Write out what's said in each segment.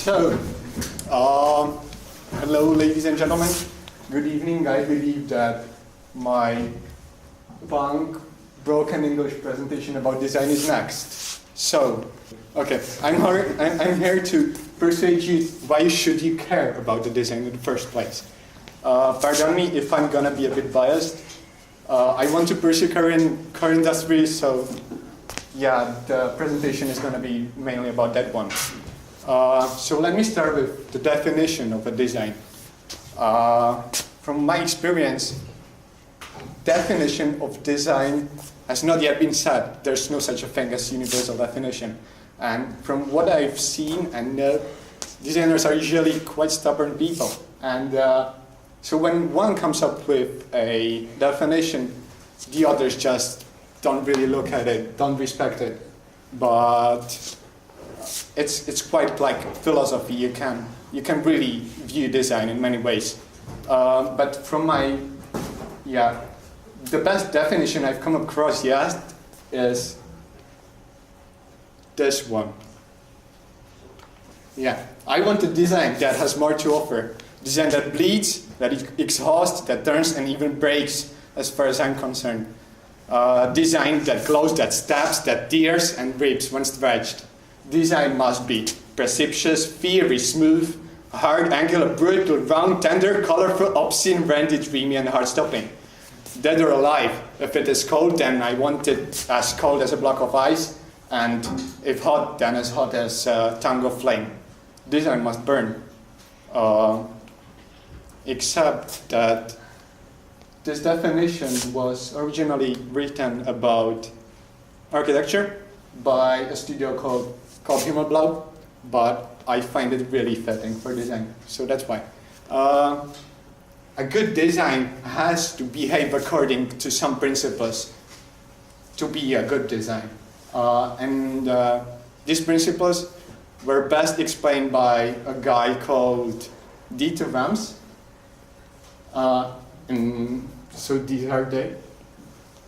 So, hello ladies and gentlemen. Good evening. I believe that my punk, broken English presentation about design is next. So, okay, I'm here to persuade you why should you care about the design in the first place. Pardon me if I'm gonna be a bit biased. I want to pursue car industry, so yeah, the presentation is gonna be mainly about that one. So let me start with the definition of a design. From my experience, definition of design has not yet been set. There's no such a thing as universal definition. And from what I've seen and know, designers are usually quite stubborn people. And so when one comes up with a definition, the others just don't really look at it, don't respect it. But it's quite like philosophy. You can really view design in many ways. But from my, the best definition I've come across yet is this one. Yeah, I want a design that has more to offer. Design that bleeds, that exhausts, that turns and even breaks, as far as I'm concerned. Design that glows, that stabs, that tears and rips when stretched. Design must be precipitous, fiery, smooth, hard, angular, brutal, round, tender, colorful, obscene, randy, dreamy, and heart-stopping. Dead or alive. If it is cold, then I want it as cold as a block of ice, and if hot, then as hot as a tongue of flame. Design must burn. Except that this definition was originally written about architecture by a studio called Himmelblau, but I find it really fitting for design, so that's why. A good design has to behave according to some principles to be a good design. These principles were best explained by a guy called Dieter Rams. So these are they.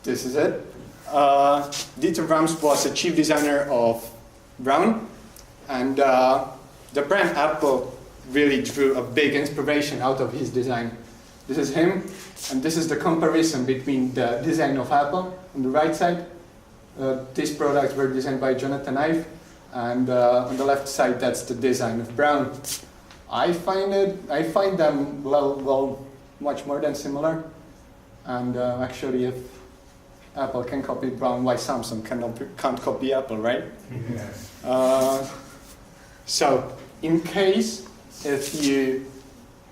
This is it. Dieter Rams was a chief designer of Brown, and the brand Apple really drew a big inspiration out of his design. This is him, and this is the comparison between the design of Apple on the right side. These products were designed by Jonathan Ive, and on the left side that's the design of Brown. I find them much more than similar, and actually if Apple can copy Brown, why Samsung can't copy Apple, right? Yes. So, in case if you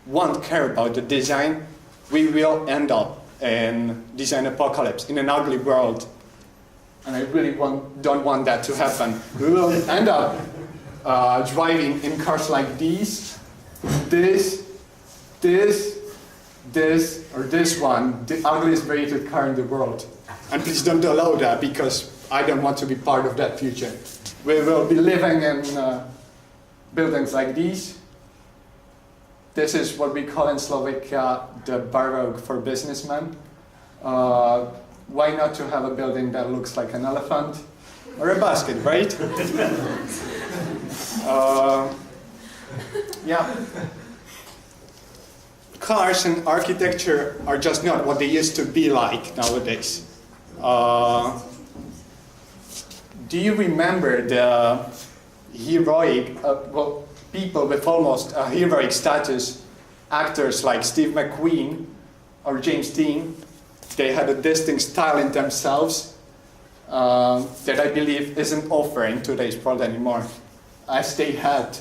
won't care about the design, we will end up in design apocalypse, in an ugly world. And I really don't want that to happen. We will end up driving in cars like these, this, or this one, the ugliest rated car in the world. And please don't allow that, because I don't want to be part of that future. We will be living in buildings like these. This is what we call in Slovakia the baroque for businessmen. Why not to have a building that looks like an elephant or a basket, right? Yeah. Cars and architecture are just not what they used to be like nowadays. Do you remember the heroic, people with almost a heroic status, actors like Steve McQueen or James Dean? They had a distinct style in themselves that I believe isn't offered in today's world anymore. As they had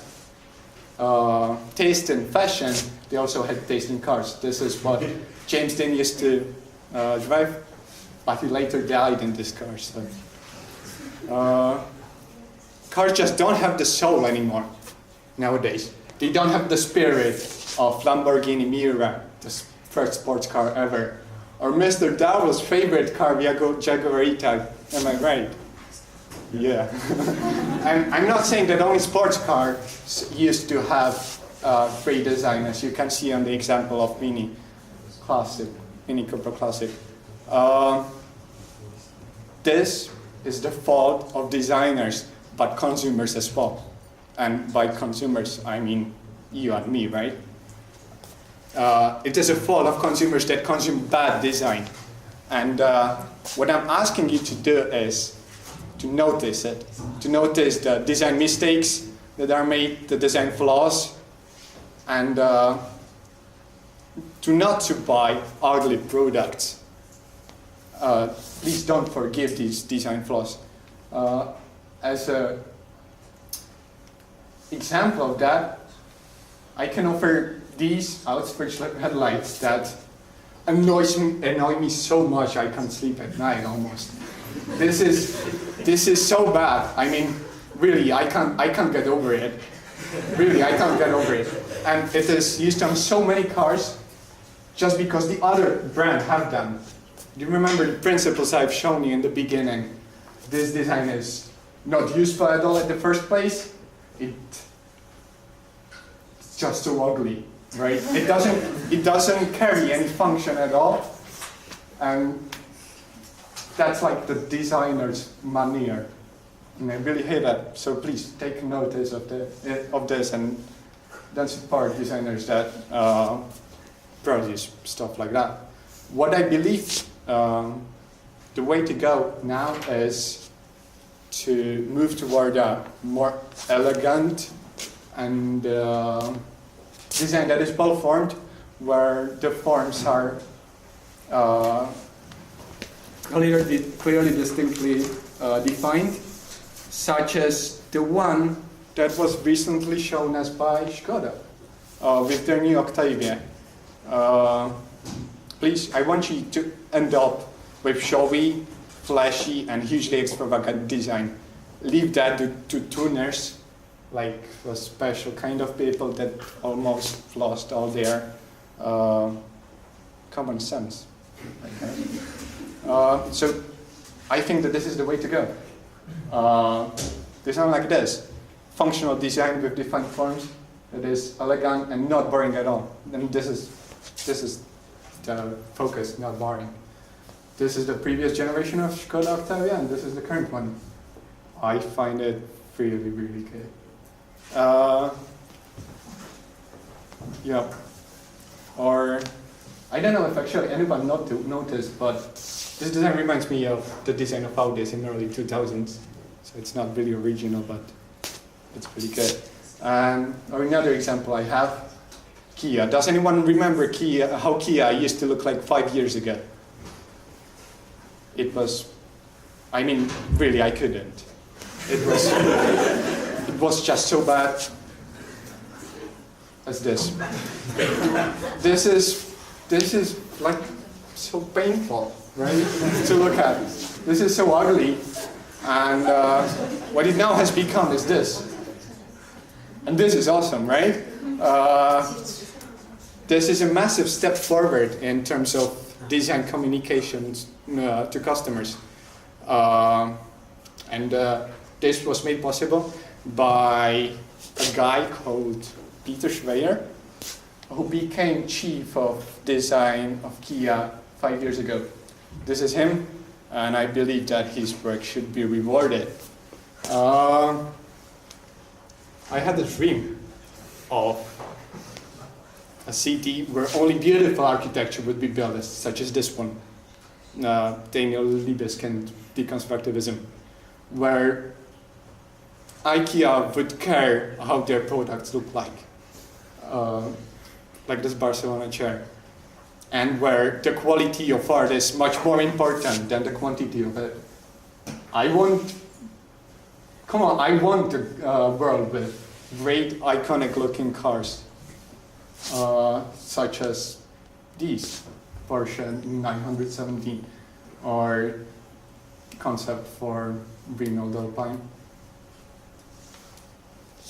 taste in fashion, they also had taste in cars. This is what James Dean used to drive, but he later died in this car. So. Cars just don't have the soul anymore nowadays. They don't have the spirit of Lamborghini Miura, the first sports car ever, or Mr. Darrell's favorite car, Jaguar E-Type. Am I right? Yeah. And I'm not saying that only sports cars used to have great design, as you can see on the example of Mini Cooper Classic. This is the fault of designers, but consumers as well. and by consumers, I mean you and me, right? It is a fault of consumers that consume bad design. And what I'm asking you to do is to notice it, to notice the design mistakes that are made, the design flaws, and to not to buy ugly products. Please don't forgive these design flaws. As an example of that, I can offer these outswitch headlights that annoy me so much I can't sleep at night almost. This is so bad. I mean, really, I can't get over it. Really, I can't get over it. And it is used on so many cars just because the other brand have them. Do you remember the principles I've shown you in the beginning? This design is not useful at all at the first place. It's just so ugly, right? It doesn't carry any function at all. And that's like the designer's manner. And I really hate that. So please take notice of this and don't support designers that produce stuff like that. What I believe the way to go now is to move toward a more elegant and design that is well formed, where the forms are clearly distinctly defined, such as the one that was recently shown us by Skoda with their new Octavia. Please, I want you to end up with showy, flashy, and hugely extravagant design. Leave that to tuners, like a special kind of people that almost lost all their common sense. Okay. So I think that this is the way to go. Design like this. Functional design with defined forms that is elegant and not boring at all. And this is the focus, not boring. This is the previous generation of Skoda Octavia, and this is the current one. I find it really, really good. Yeah. Or, I don't know if actually anyone noticed, but this design reminds me of the design of Audis in the early 2000s. So it's not really original, but it's pretty good. Or another example I have, Kia. Does anyone remember Kia, how Kia used to look like 5 years ago? It was, I mean, really, I couldn't. It was just so bad as this. This is like so painful, right, to look at. This is so ugly, and what it now has become is this. And this is awesome, right? This is a massive step forward in terms of design communications to customers. This was made possible by a guy called Peter Schweyer, who became chief of design of Kia 5 years ago. This is him, and I believe that his work should be rewarded. I had a dream of a city where only beautiful architecture would be built, such as this one, Daniel Libeskind deconstructivism, where IKEA would care how their products look like this Barcelona chair, and where the quality of art is much more important than the quantity of it. I want a world with great iconic looking cars, such as these, Porsche 917, or concept for Renault Alpine.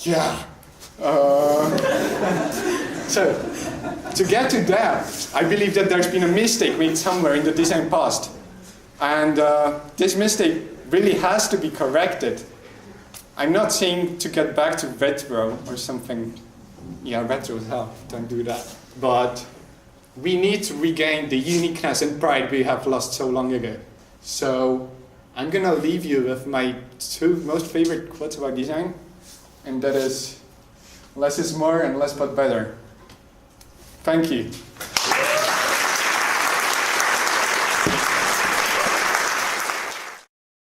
Yeah. So, to get to that, I believe that there's been a mistake made somewhere in the design past. And this mistake really has to be corrected. I'm not saying to get back to retro or something. Yeah, retro as hell, don't do that. But we need to regain the uniqueness and pride we have lost so long ago. So I'm gonna leave you with my two most favorite quotes about design. and that is less is more and less but better. Thank you.